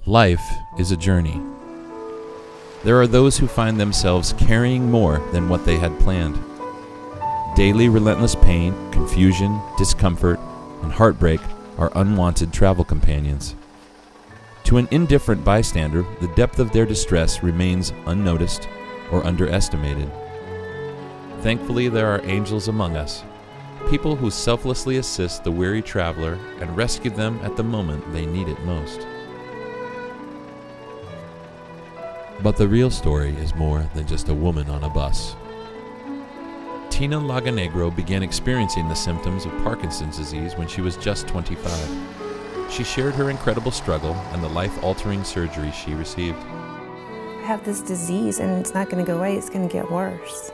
Life is a journey. There are those who find themselves carrying more than what they had planned. Daily relentless pain, confusion, discomfort, and heartbreak are unwanted travel companions. To an indifferent bystander, the depth of their distress remains unnoticed or underestimated. Thankfully, there are angels among us, people who selflessly assist the weary traveler and rescue them at the moment they need it most. But the real story is more than just a woman on a bus. Tina Laganegro began experiencing the symptoms of Parkinson's disease when she was just 25. She shared her incredible struggle and the life-altering surgery she received. I have this disease and it's not going to go away, it's going to get worse.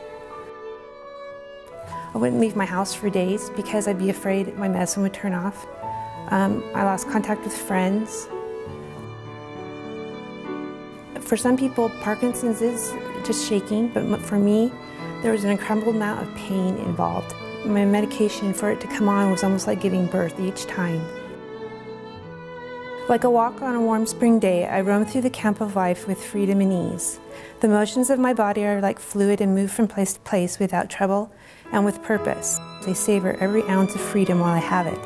I wouldn't leave my house for days because I'd be afraid my medicine would turn off. I lost contact with friends. For some people, Parkinson's is just shaking, but for me, there was an incredible amount of pain involved. My medication for it to come on was almost like giving birth each time. Like a walk on a warm spring day, I roam through the camp of life with freedom and ease. The motions of my body are like fluid and move from place to place without trouble and with purpose. I savor every ounce of freedom while I have it.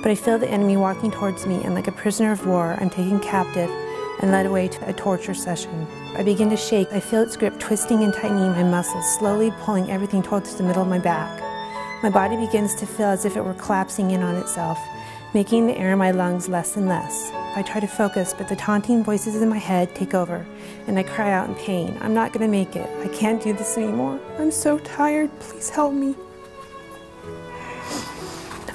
But I feel the enemy walking towards me, and like a prisoner of war, I'm taken captive and led away to a torture session. I begin to shake. I feel its grip twisting and tightening my muscles, slowly pulling everything towards the middle of my back. My body begins to feel as if it were collapsing in on itself, making the air in my lungs less and less. I try to focus, but the taunting voices in my head take over, and I cry out in pain. I'm not going to make it. I can't do this anymore. I'm so tired. Please help me.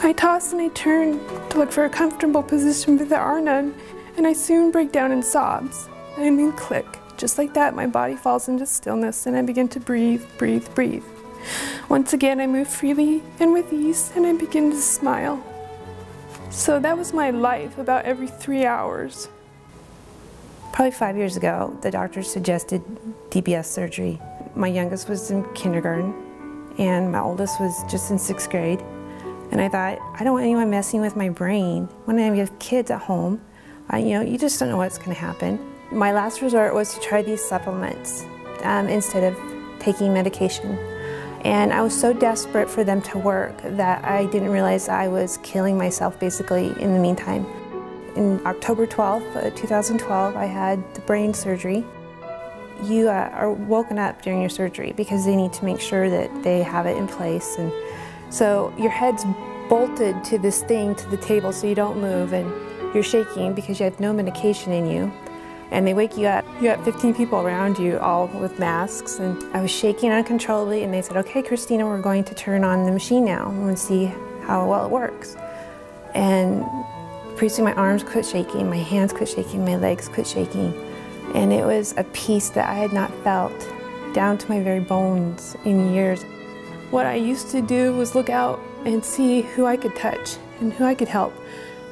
I toss and I turn to look for a comfortable position, but there are none, and I soon break down in sobs. And then click. Just like that, my body falls into stillness, and I begin to breathe, breathe, breathe. Once again, I move freely and with ease, and I begin to smile. So that was my life about every 3 hours. Probably 5 years ago, the doctor suggested DBS surgery. My youngest was in kindergarten, and my oldest was just in 6th grade. And I thought, I don't want anyone messing with my brain. When I have kids at home, you just don't know what's going to happen. My last resort was to try these supplements instead of taking medication. And I was so desperate for them to work that I didn't realize I was killing myself basically in the meantime. In October 12th, 2012, I had the brain surgery. You are woken up during your surgery because they need to make sure that they have it in place. And so your head's bolted to this thing, to the table, so you don't move, and you're shaking because you have no medication in you. And they wake you up. You got 15 people around you, all with masks, and I was shaking uncontrollably, and they said, okay, Christina, we're going to turn on the machine now and see how well it works. And pretty soon my arms quit shaking, my hands quit shaking, my legs quit shaking, and it was a peace that I had not felt down to my very bones in years. What I used to do was look out and see who I could touch and who I could help.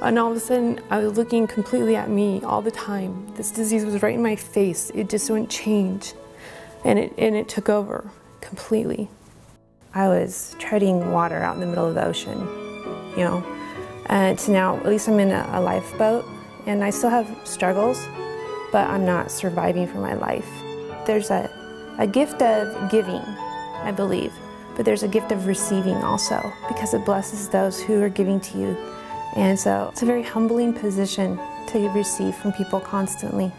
And all of a sudden, I was looking completely at me all the time. This disease was right in my face. It just wouldn't change. And it took over completely. I was treading water out in the middle of the ocean, And so now, at least I'm in a lifeboat, and I still have struggles, but I'm not surviving for my life. There's a gift of giving, I believe, but there's a gift of receiving also, because it blesses those who are giving to you. And so it's a very humbling position to receive from people constantly.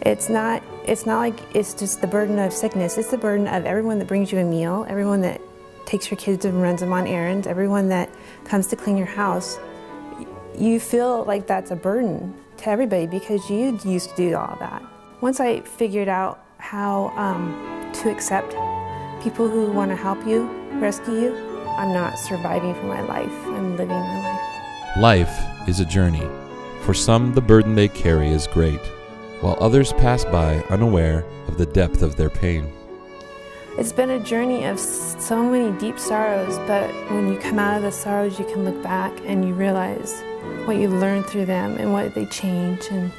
It's not like it's just the burden of sickness. It's the burden of everyone that brings you a meal, everyone that takes your kids and runs them on errands, everyone that comes to clean your house. You feel like that's a burden to everybody because you used to do all that. Once I figured out how to accept people who want to help you, rescue you, I'm not surviving for my life, I'm living my life. Life is a journey. For some, the burden they carry is great, while others pass by unaware of the depth of their pain. It's been a journey of so many deep sorrows, but when you come out of the sorrows, you can look back and you realize what you learned through them and what they change, and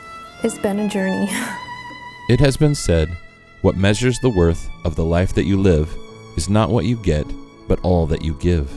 it's been a journey. It has been said, what measures the worth of the life that you live is not what you get, but all that you give.